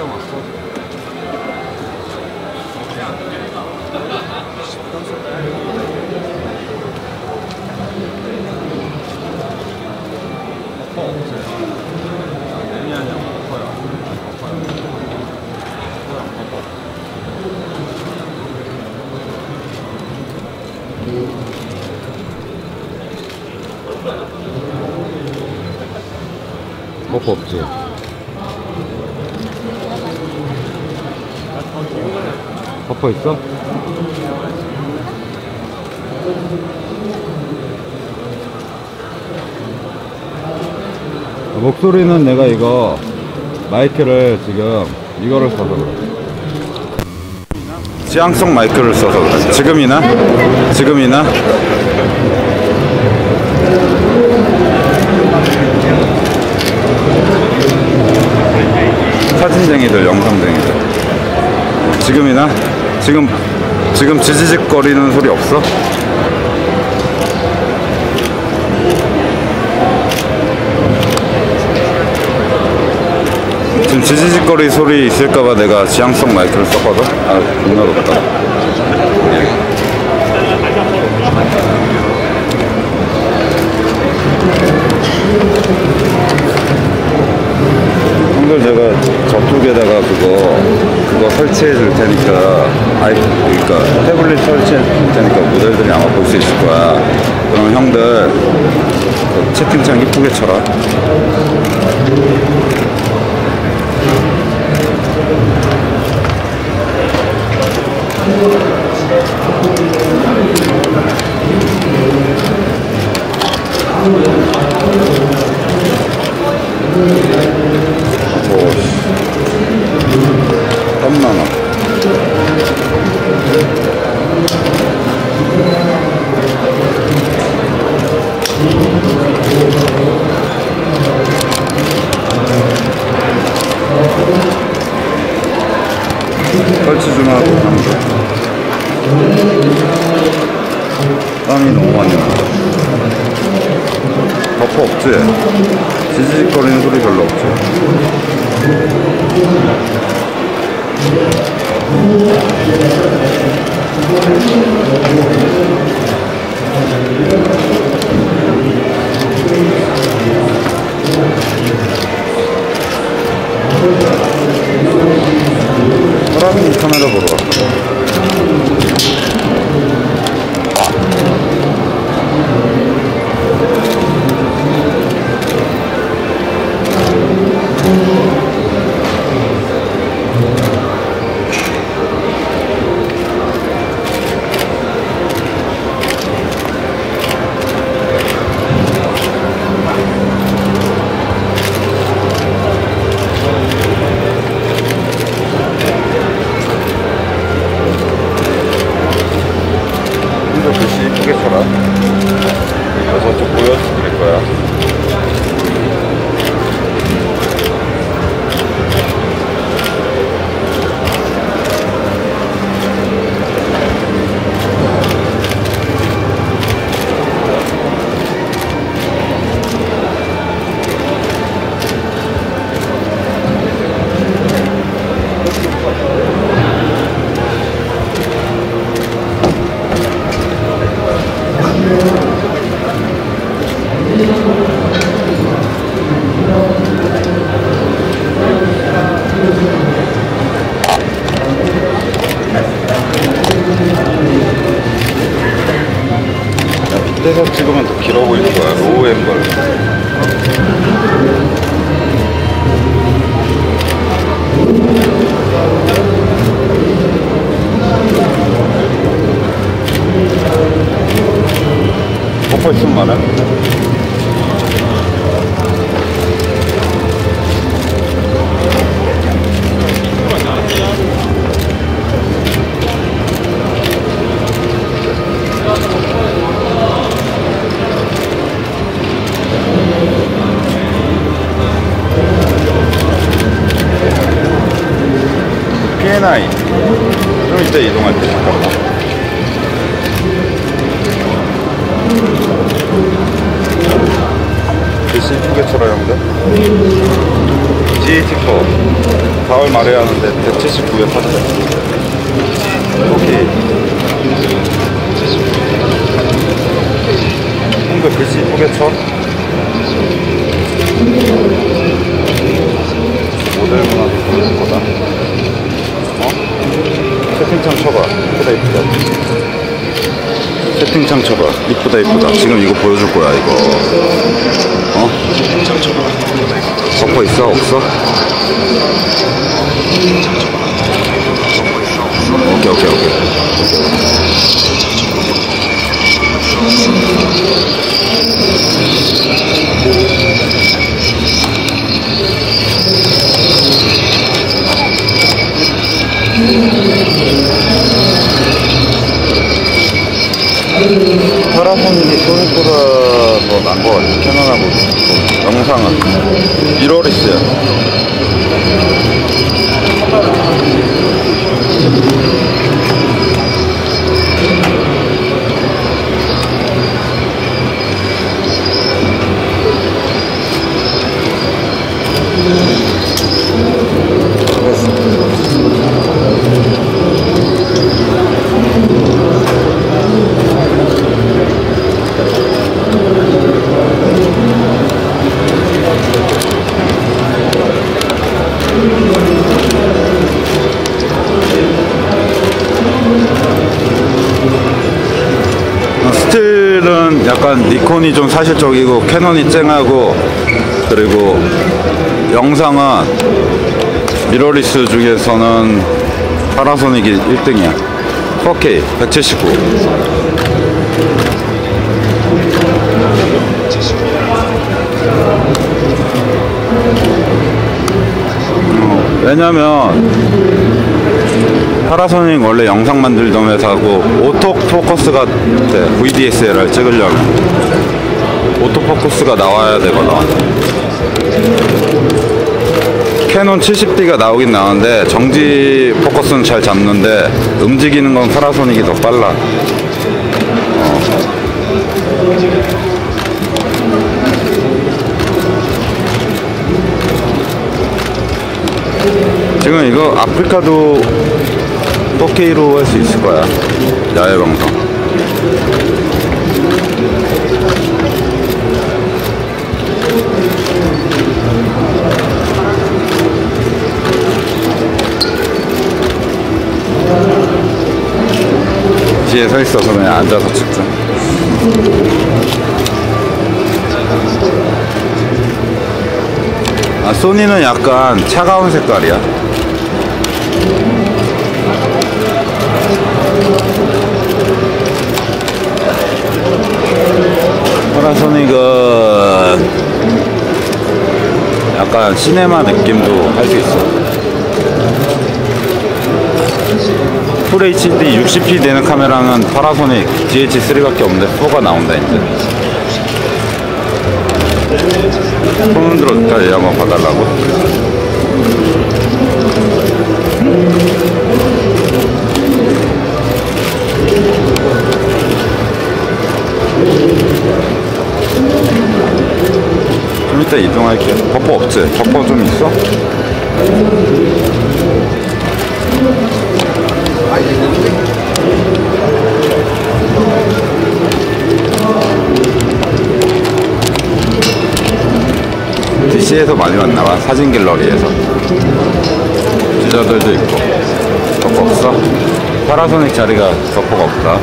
시장 왔어. 버퍼 없지? 버퍼 있어? 목소리는 내가 이거 마이크를 지금 이거를 써서 그래. 지향성 마이크를 써서 그래. 지금이나? 지금이나? 사진쟁이들, 영상쟁이들. 지금이나? 지금 지지직거리는 소리 없어? 지금 지지직거리 소리 있을까봐 내가 지향성 마이크를 썼거든? 아, 존나 높다. 형들 제가 저쪽에다가 그거 설치해 줄 테니까, 그러니까 태블릿 설치해 줄 테니까 모델들이 아마 볼 수 있을 거야. 그럼 형들 그 채팅창 이쁘게 쳐라. 땀나나. 설치 좀 하고 형들. 땀이 너무 많이 나. 버퍼 없지? 지지직거리는 소리 별로 없지? 사람이 카메라 보러 갔다. 글씨 이쁘게 쳐라. 그래서 좀 보여드릴 거야. 밑에서 찍으면 더 길어 보이는 거야. 로우 앵글. 버퍼 있으면 말해. P&I 좀 이따 이동할 때 잠깐만. 글씨 이쁘게 쳐라 형들. GT4 4월 말해야 하는데 179에 샀어. 오케이. 형들 글씨 이쁘게 쳐. 모델문화도 보여줄 거다. 어? 채팅창 쳐봐. 이쁘다 이쁘다. 채팅창 쳐봐. 이쁘다 이쁘다. 지금 이거 보여줄 거야 이거. 어? 채팅창 쳐봐. 이쁘다 이쁘다. 덮어 있어? 없어? 오케이 오케이 오케이. 파라소닉이 소니보다 더 나은 것 같아. 캐논하고 영상은 미러리스야. 스틸은 약간 니콘이 좀 사실적이고 캐논이 쨍하고, 그리고 영상은 미러리스 중에서는 파라소닉이 1등이야. 4K 179. 왜냐면 파라소닉 원래 영상 만들던 회사고, 오토포커스가 돼. VDSLR 찍으려면 오토포커스가 나와야 되거든. 캐논 70D가 나오긴 나오는데 정지 포커스는 잘 잡는데 움직이는 건 파라소닉이 더 빨라. 지금 이거 아프리카도 4K로 할 수 있을 거야. 야외 방송. 뒤에 서 있어서 그냥 앉아서 찍자. 아, 소니는 약간 차가운 색깔이야. 파라소닉은 약간 시네마 느낌도 할 수 있어. 풀 HD 60p 되는 카메라는 파라소닉 GH3밖에 없는데 4가 나온다 이제. 손 흔들어줄까? 얘 한번 봐달라고. 좀 이따 이동할게. 버퍼 없지? 버퍼 좀 있어? DC에서 많이 왔나봐. 사진 갤러리에서 유저들도 있고. 버퍼 없어? 파라소닉 자리가 버퍼가 없다.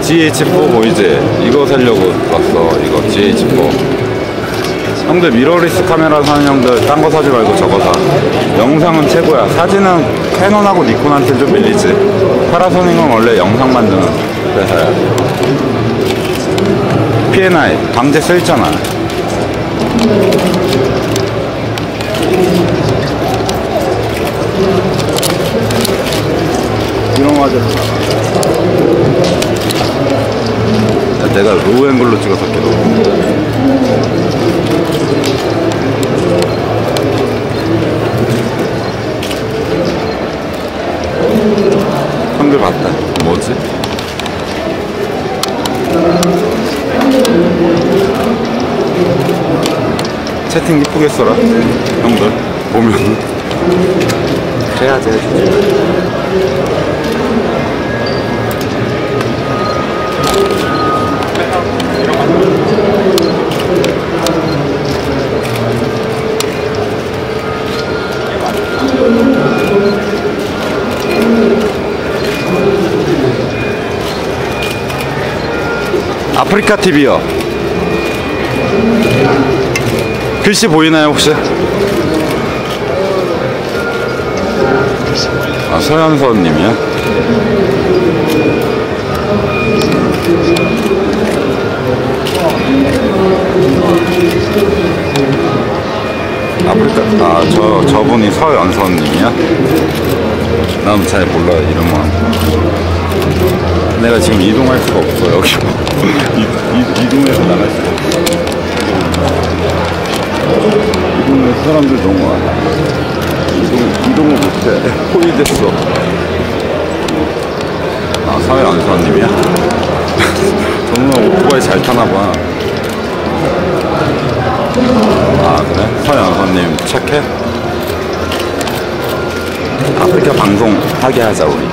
GH4 보이지? 이거 살려고 왔어. 이거 GH4. 형들 미러리스 카메라 사는 형들 딴 거 사지 말고 저거 사. 영상은 최고야. 사진은 캐논하고 니콘한테 좀 밀리지. 파라소닉은 원래 영상 만드는 회사야. P&I 방제 써있잖아. 이런 맞았어. 내가 로우 앵글로 찍어서 계속. 한글 봤다. 뭐지? 채팅 이쁘게 써라 형들 보면. 제가 해주지. 아프리카 TV요. 글씨 보이나요 혹시? 아, 서현서님이요? 아프리카, 아, 저분이 서연서님이야? 난 잘 몰라요, 이름은. 내가 지금 이동할 수가 없어, 여기. 이동해서 나갈 수가 없어. 이동해서 사람들 너무 많아. 이동을 못해. 포위됐어. 아, 사회안수환님이야? 저는 오토바이 잘 타나봐. 아, 그래? 사회안수환님 착해? 아프리카 방송 하게 하자, 우리.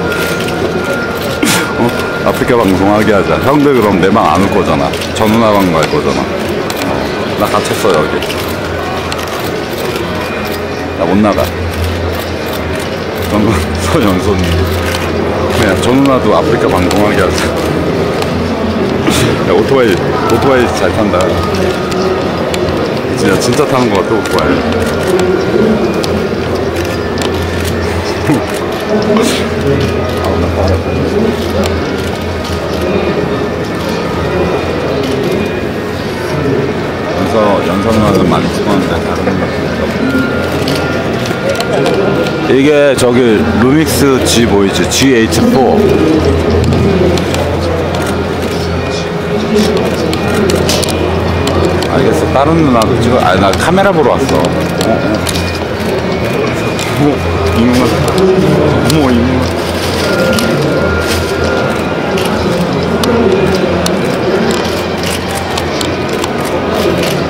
아프리카 방송 하게 하자. 형들 그럼 내 방 안 올 거잖아. 저 누나 방 갈 거잖아. 나 갇혔어, 여기. 나 못 나가. 서연손. 그냥 저 누나도 아프리카 방송하게 하자. 야, 오토바이 잘 탄다. 진짜 타는 거 같아, 오토바이. 아우, 나 빠져. 연서 누나는 많이 찍었는데 다른 거 이게 저기 루믹스 G 보이지? G84. 알겠어. 다른 누나도 찍어. 아니, 나 카메라 보러 왔어. 이 누나. 어머, 이 누나.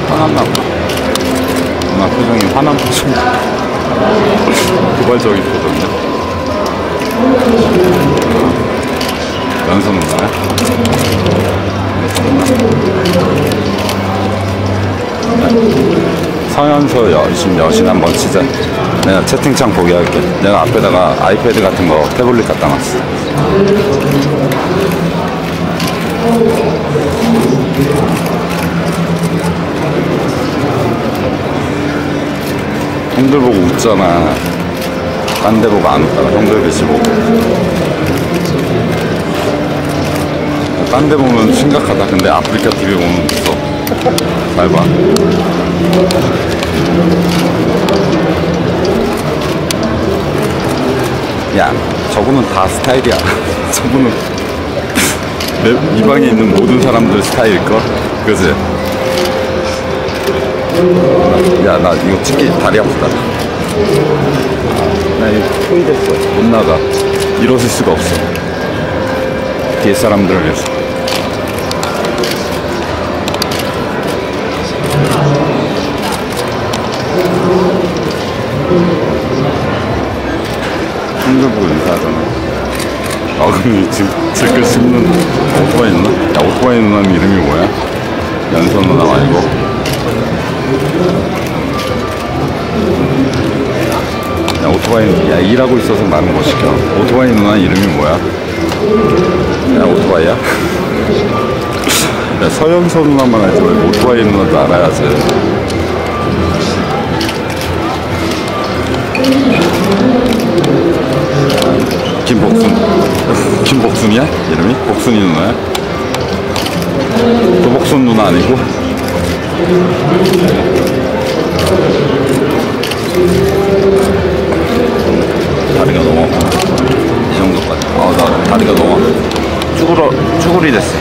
화났나 봐. 누나 표정이 화난 표정. 도발적인 표정이야. 연서 누나야? 서연서 여신 한번 치자. 내가 채팅창 보게 할게. 내가 앞에다가 아이패드 같은 거 태블릿 갖다 놨어. 형들 보고 웃잖아. 딴 데 보고 안 웃다가 형들 글씨 보고. 딴 데 보면 심각하다. 근데 아프리카 TV 보면 웃어. 잘 봐. 야, 저분은 다 스타일이야. 저분은 이 방에 있는 모든 사람들 스타일일걸? 그치? 야, 나 이거 찍기 다리 아프다. 나 이거 포위됐어. 못 나가. 일어설 수가 없어. 뒤에 사람들을 위해서. 형들 보고 인사하잖아. 아, 그럼 지금 댓글 씹는 오토바이 누나? 야, 오토바이 누나는 이름이 뭐야? 연서 누나 말고. 야, 오토바이, 야, 일하고 있어서 말은 못 시켜. 오토바이 누나 이름이 뭐야? 야, 오토바이야? 야, 서연서 누나만 알지 왜 오토바이 누나도 알아야지. 김복순이야? 이름이? 복순이 누나야? 도복순 누나 아니고? 다리가 너무 아파. 이 정도까지. 아, 나 다리가 너무 아파. 쭈구리 됐어.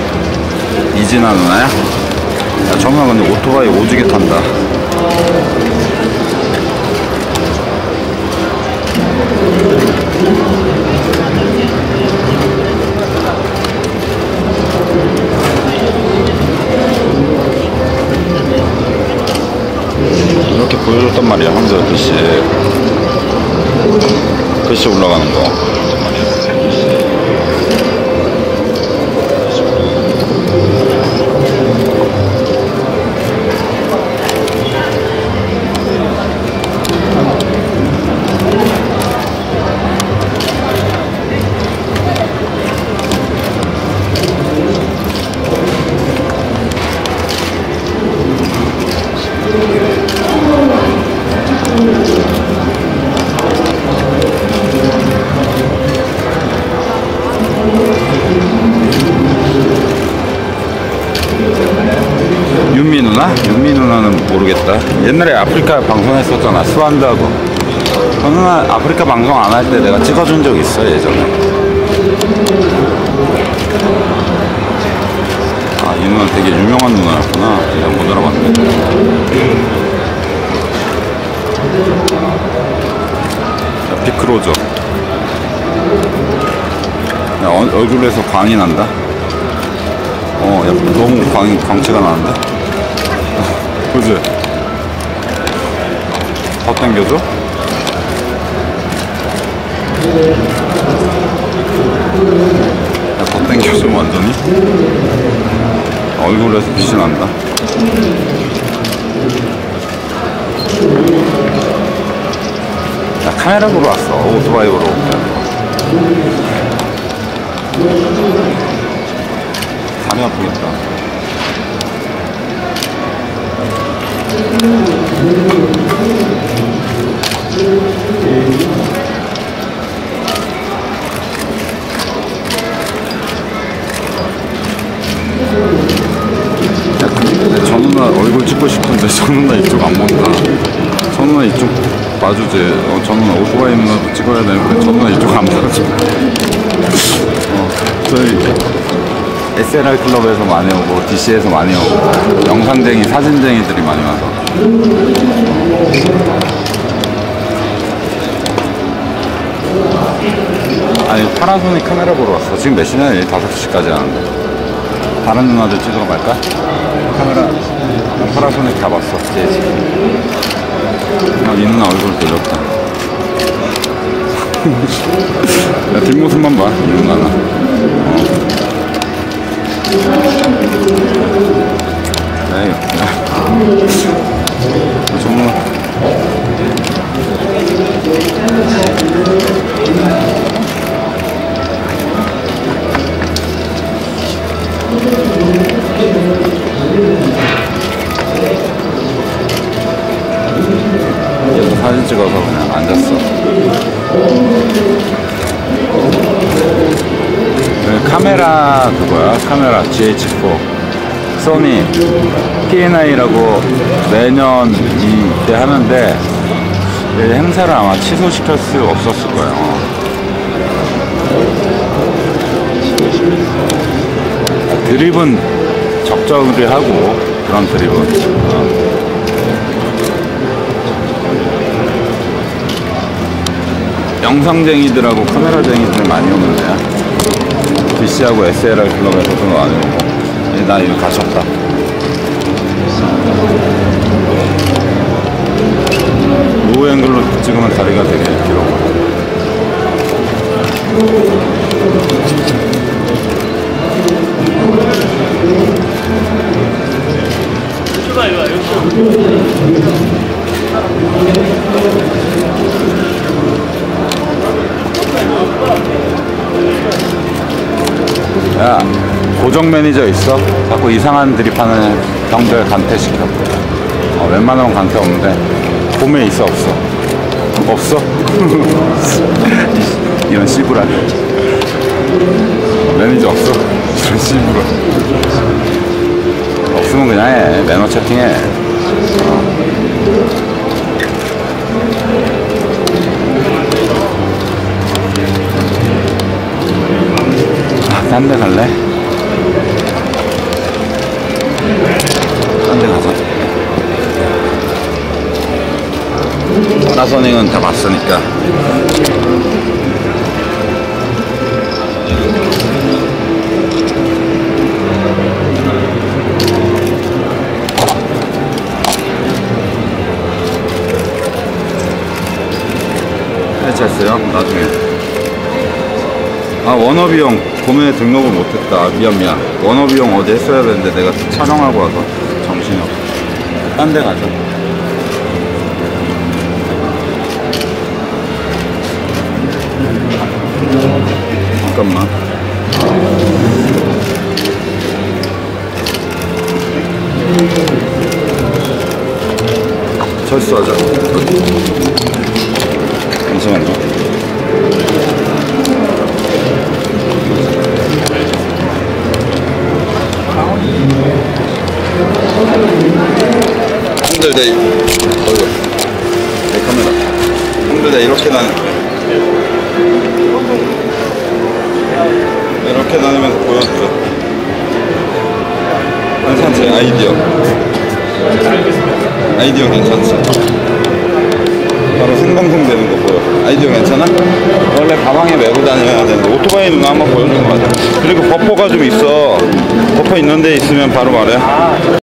이진아 누나야? 야, 정말 근데 오토바이 오지게 탄다. 이렇게 보여줬단 말이야. 형들 글씨 올라가는 거. 윤미 누나? 윤미 누나는 모르겠다. 옛날에 아프리카 방송했었잖아. 스완드하고. 그 누나 아프리카 방송 안 할 때 내가 찍어준 적 있어, 예전에. 아, 이 누나 되게 유명한 누나였구나. 내가 못 알아봤네. 자, 피크로저. 야, 얼굴에서 광이 난다. 야, 너무 광채가 나는데? 그지? 더 당겨줘? 야, 더 당겨줘, 완전히? 얼굴에서 빛이 난다. 야, 카메라 보러 왔어. 오토바이 보러. 다리 아프겠다. 근데 저 누나 얼굴 찍고 싶은데 저 누나 이쪽 안 본다. 저 누나 이쪽 봐주지. 저 누나 오토바이 누나도 찍어야 되는데 저 누나 이쪽 안 봐줘. 저희 SLR 클럽에서 많이 오고 DC에서 많이 오고 영상쟁이, 사진쟁이들이 많이 와서. 아니, 파나소닉 카메라 보러 왔어. 지금 몇 시냐? 5시까지 하는데. 다른 누나들 찍으러 갈까? 카메라 파나소닉 다 봤어. 이 누나 얼굴 들렸다. 야, 뒷모습만 봐. 이 누나는. 에이, 정말. 얘도 사진 찍어서 그냥 앉았어. 카메라 그거야. 카메라 GH4 소니 P&I라고 매년 이때 하는데 행사를 아마 취소시킬 수 없었을 거예요. 드립은 적절히 하고 그런 드립은 영상쟁이들하고 카메라쟁이들이 많이 오는 데야. DC하고 SLR 클럽에서도 많이 오고. 나 이거 갇혔다. 로우 앵글로 찍으면 다리가 되게 길어. 야, 고정 매니저 있어? 자꾸 이상한 드립하는 형들 간태시켜. 웬만하면 간태 없는데 봄에 있어? 없어? 없어? 이런 씨부랄. 매니저 없어? 이런 씨부랄. 없으면 그냥 해. 매너 채팅해. 딴 데 갈래? 딴 데 가자. 파나소닉은 다 봤으니까. 있어요. 나중에. 아, 워너비용 구매 등록을 못했다. 아, 미안. 워너비용 어제 했어야 되는데 내가 촬영하고 와서 정신이 없어. 딴 데 가자. 잠깐만. 철수하자. 잠시만요. 형들 내 카메라. 형들 내 이렇게 다니면서 보여주죠. 괜찮지? 아이디어 괜찮지? 바로 생방송 되는 거 보여. 아이디어 괜찮아? 원래 가방에 메고 다녀야 되는데 오토바이 누나 한번 보여주는 거 같아. 그리고 버퍼가 좀 있어. 버퍼 있는 데 있으면 바로 말해.